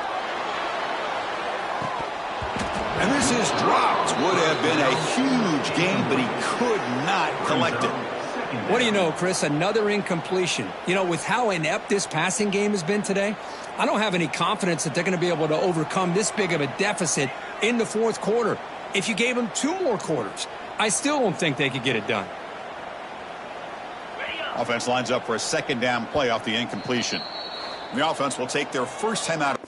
S1: And this is dropped. Would have been a huge gain, but he could not collect it.
S2: What do you know, Chris? Another incompletion. You know, with how inept this passing game has been today, I don't have any confidence that they're going to be able to overcome this big of a deficit in the fourth quarter. If you gave them 2 more quarters, I still don't think they could get it done.
S1: Offense lines up for a second down play off the incompletion. The offense will take their first time out.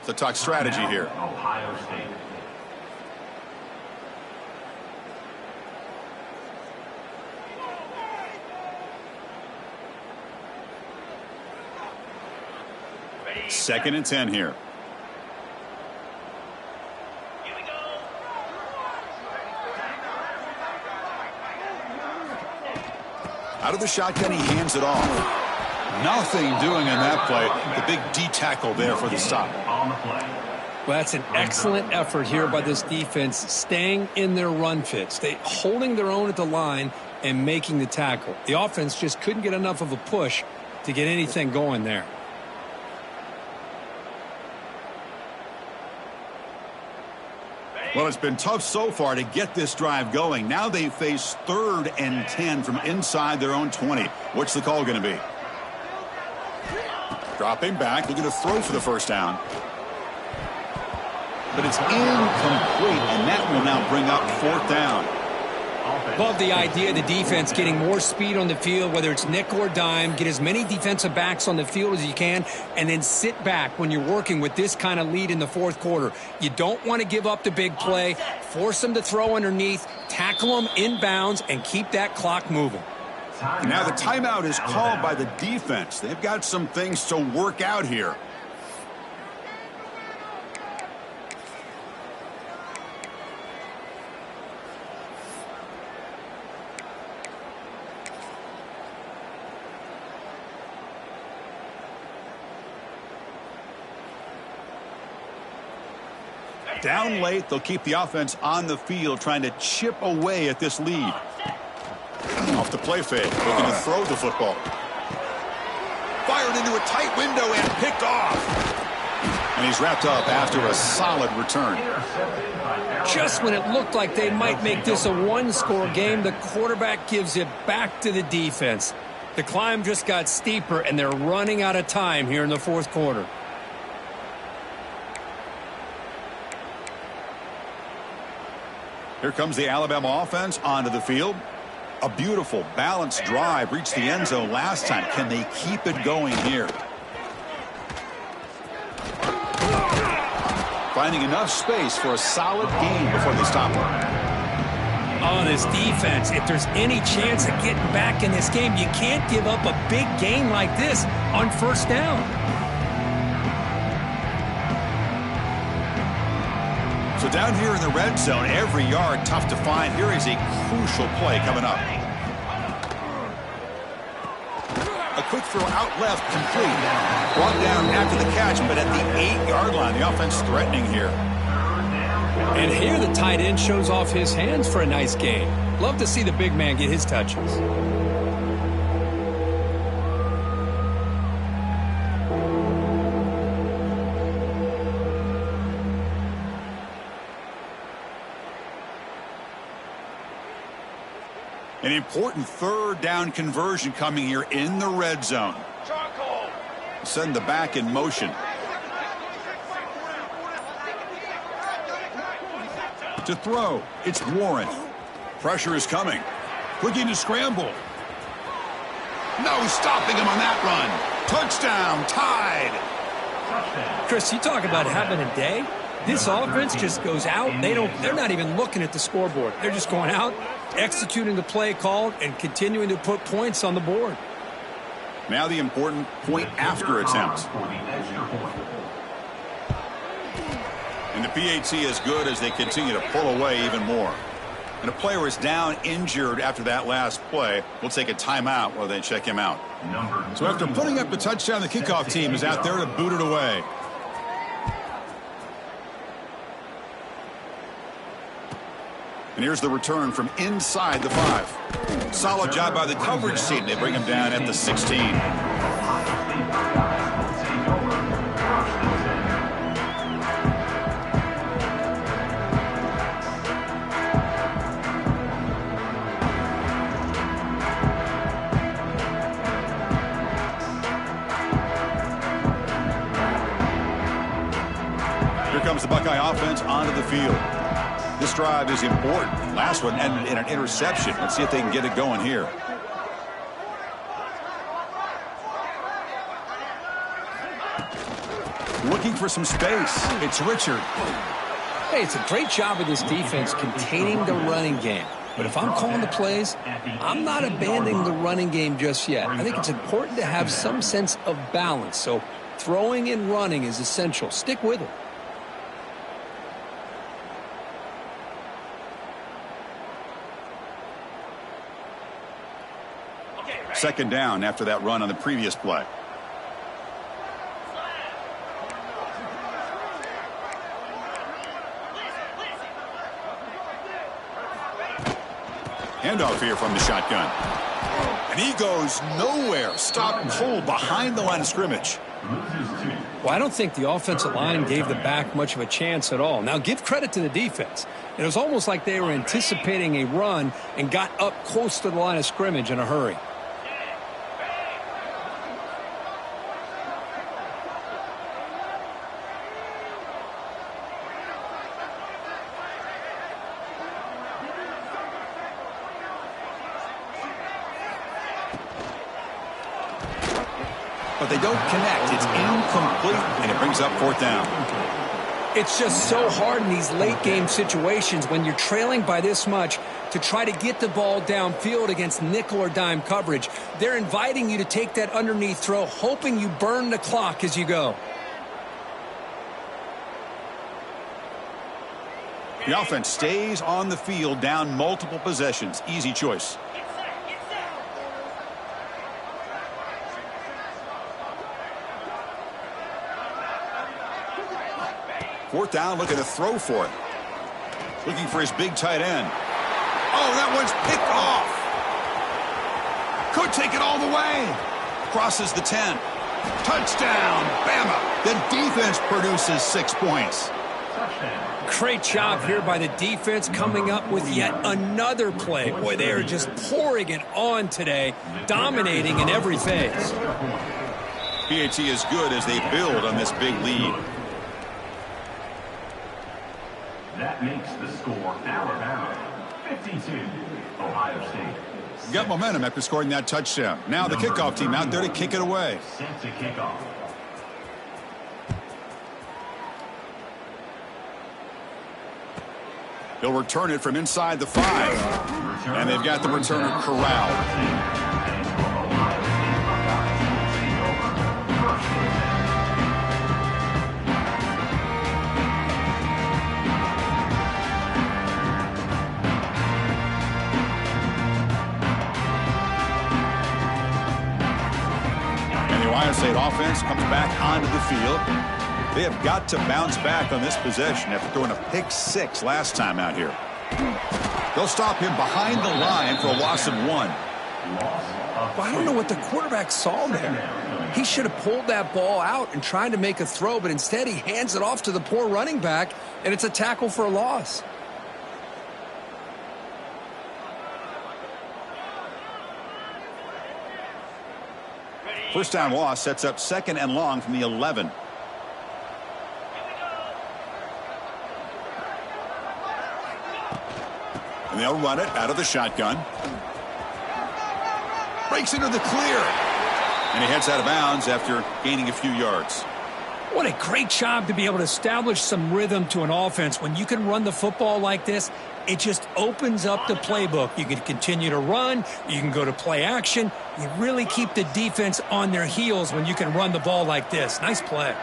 S1: To talk strategy here.
S3: Ohio State.
S1: Second and 10 here.
S4: Here we go.
S1: Out of the shotgun, he hands it off. Nothing doing in that play. The big D tackle there for the stop.
S3: On the play.
S2: Well, that's an excellent effort here by this defense, staying in their run fits. They holding their own at the line and making the tackle. The offense just couldn't get enough of a push to get anything going there.
S1: Well, it's been tough so far to get this drive going. Now they face 3rd and 10 from inside their own 20. What's the call going to be? Dropping back, looking to throw for the first down. But it's incomplete, and that will now bring up 4th down.
S2: Love the idea of the defense getting more speed on the field, whether it's nickel or dime. Get as many defensive backs on the field as you can, and then sit back when you're working with this kind of lead in the fourth quarter. You don't want to give up the big play. Force them to throw underneath, tackle them inbounds, and keep that clock moving.
S1: Now the timeout is called by the defense. They've got some things to work out here. Down late, they'll keep the offense on the field trying to chip away at this lead. Off the play fake, looking to throw the football. Fired into a tight window and picked off. And he's wrapped up after a solid return.
S2: Just when it looked like they might make this a one-score game, the quarterback gives it back to the defense. The climb just got steeper, and they're running out of time here in the fourth quarter.
S1: Here comes the Alabama offense onto the field. A beautiful, balanced drive reached the end zone last time. Can they keep it going here? Finding enough space for a solid gain before they stop it.
S2: Oh, this defense, if there's any chance of getting back in this game, you can't give up a big gain like this on first down.
S1: So down here in the red zone, every yard tough to find. Here is a crucial play coming up. A quick throw out left, complete. Brought down after the catch, but at the 8-yard line, the offense threatening here.
S2: And here the tight end shows off his hands for a nice gain. Love to see the big man get his touches.
S1: An important 3rd down conversion coming here in the red zone. Send the back in motion. To throw, it's Warren. Pressure is coming. Looking to scramble. No stopping him on that run. Touchdown, tied.
S2: Chris, you talk about having a day. This offense just goes out. They're not even looking at the scoreboard. They're just going out, executing the play called, and continuing to put points on the board.
S1: Now the important point after attempt. And the PAT is good as they continue to pull away even more. And a player is down injured after that last play. We'll take a timeout while they check him out. So after putting up the touchdown, the kickoff team is out there to boot it away. And here's the return from inside the 5. Solid job by the coverage team. They bring him down at the 16. Here comes the Buckeye offense onto the field. This drive is important. Last one ended in an interception. Let's see if they can get it going here. Looking for some space. It's Richard.
S2: Hey, it's a great job of this defense containing the running game. But if I'm calling the plays, I'm not abandoning the running game just yet. I think it's important to have some sense of balance. So throwing and running is essential. Stick with it.
S1: Second down after that run on the previous play. Handoff here from the shotgun. And he goes nowhere. Stop and hold behind the line of scrimmage.
S2: Well, I don't think the offensive line gave the back much of a chance at all. Now, give credit to the defense. It was almost like they were anticipating a run and got up close to the line of scrimmage in a hurry.
S1: But they don't connect. It's incomplete, and it brings up fourth down.
S2: It's just so hard in these late-game situations when you're trailing by this much to try to get the ball downfield against nickel or dime coverage. They're inviting you to take that underneath throw, hoping you burn the clock as you go.
S1: The offense stays on the field down multiple possessions. Easy choice. Fourth down, looking to throw for it. Looking for his big tight end. Oh, that one's picked off. Could take it all the way. Crosses the 10. Touchdown, Bama. The defense produces 6 points.
S2: Great job here by the defense coming up with yet another play. Boy, they are just pouring it on today, dominating in every phase.
S1: PAT is good as they build on this big lead.
S3: That makes the score Alabama 52, Ohio State.
S1: Got momentum after scoring that touchdown. Now the kickoff team out there to kick it away.
S3: Set to kick off.
S1: They'll return it from inside the 5. And they've got the returner corralled. Ohio State offense comes back onto the field. They have got to bounce back on this possession after throwing a pick 6 last time out here. They'll stop him behind the line for a loss of 1.
S2: Well, I don't know what the quarterback saw there. He should have pulled that ball out and tried to make a throw, but instead he hands it off to the poor running back, and it's a tackle for a loss.
S1: First down loss sets up 2nd and long from the 11. And they'll run it out of the shotgun. Breaks into the clear. And he heads out of bounds after gaining a few yards.
S2: What a great job to be able to establish some rhythm to an offense. When you can run the football like this, it just opens up the playbook. You can continue to run. You can go to play action. You really keep the defense on their heels when you can run the ball like this. Nice play.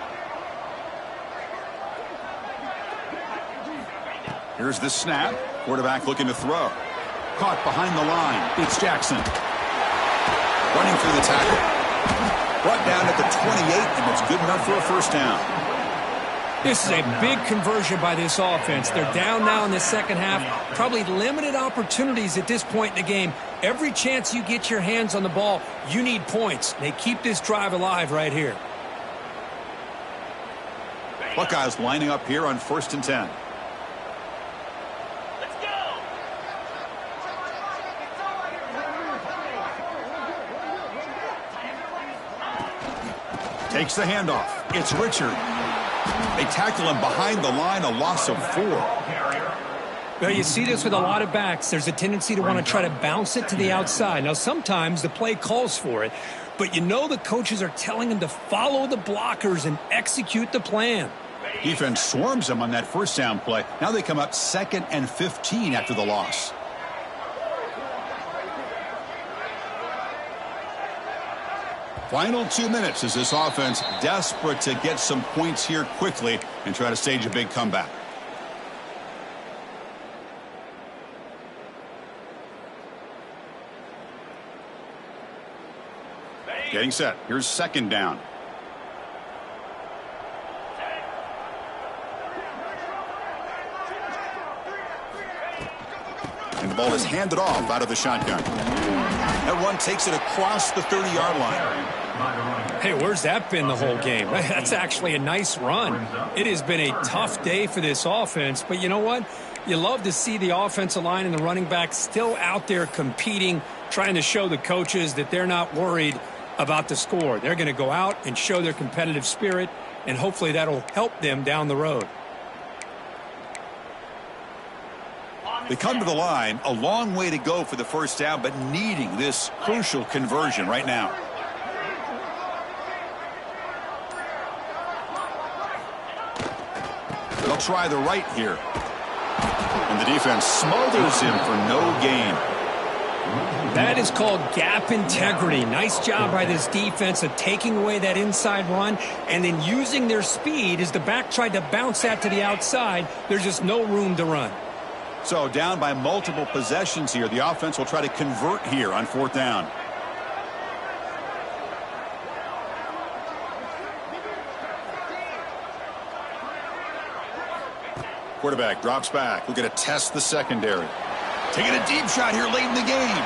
S1: Here's the snap. Quarterback looking to throw. Caught behind the line. It's Jackson. Running through the tackle. Brought down at the 28, and it's good enough for a first down.
S2: This is a big conversion by this offense. They're down now in the second half. Probably limited opportunities at this point in the game. Every chance you get your hands on the ball, you need points. They keep this drive alive right here.
S1: Buckeyes lining up here on 1st and 10. Takes the handoff. It's Richard. They tackle him behind the line, a loss of 4.
S2: Well, you see this with a lot of backs. There's a tendency to want to try to bounce it to the outside. Now, sometimes the play calls for it, but you know the coaches are telling them to follow the blockers and execute the plan.
S1: Defense swarms them on that first down play. Now they come up 2nd and 15 after the loss. Final 2 minutes as this offense desperate to get some points here quickly and try to stage a big comeback. Getting set. Here's 2nd down. And the ball is handed off out of the shotgun. That run takes it across the 30-yard line.
S2: Hey, where's that been the whole game? That's actually a nice run. It has been a tough day for this offense, but you know what? You love to see the offensive line and the running back still out there competing, trying to show the coaches that they're not worried about the score. They're going to go out and show their competitive spirit, and hopefully that'll help them down the road.
S1: They come to the line, a long way to go for the first down, but needing this crucial conversion right now. They'll try the right here. And the defense smothers him for no gain.
S2: That is called gap integrity. Nice job by this defense of taking away that inside run and then using their speed as the back tried to bounce that to the outside. There's just no room to run.
S1: So down by multiple possessions here. The offense will try to convert here on 4th down. Quarterback drops back. We're going to test the secondary. Taking a deep shot here late in the game.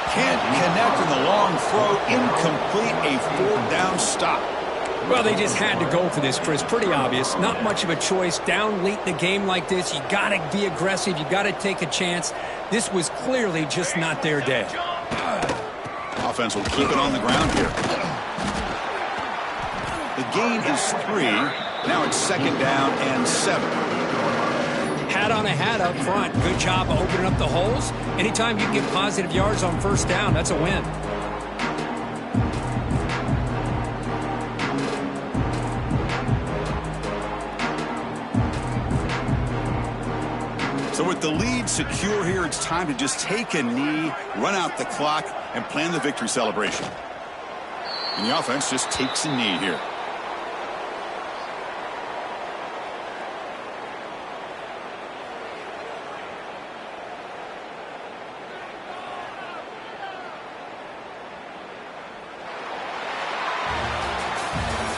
S1: Can't connect in the long throw. Incomplete. A 4th down stop.
S2: Well, they just had to go for this, Chris. Pretty obvious. Not much of a choice. Down late in the game like this, you got to be aggressive. You got to take a chance. This was clearly just not their day.
S1: Offense will keep it on the ground here. The gain is 3. Now it's 2nd down and 7.
S2: Hat on a hat up front. Good job of opening up the holes. Anytime you can get positive yards on 1st down, that's a win.
S1: So with the lead secure here, it's time to just take a knee, run out the clock, and plan the victory celebration. And the offense just takes a knee here.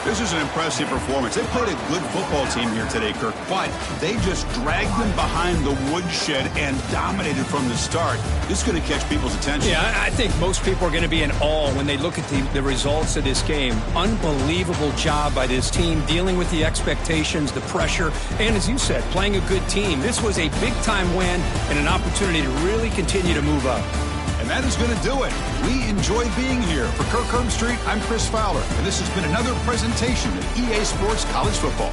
S1: This is an impressive performance. They played a good football team here today, Kirk, but they just dragged them behind the woodshed and dominated from the start. This is going to catch people's attention.
S2: Yeah, I think most people are going to be in awe when they look at the results of this game. Unbelievable job by this team dealing with the expectations, the pressure, and as you said, playing a good team. This was a big-time win and an opportunity to really continue to move up.
S1: And that is going to do it. We enjoy being here. For Kirk Street, I'm Chris Fowler, and this has been another presentation of EA Sports College Football.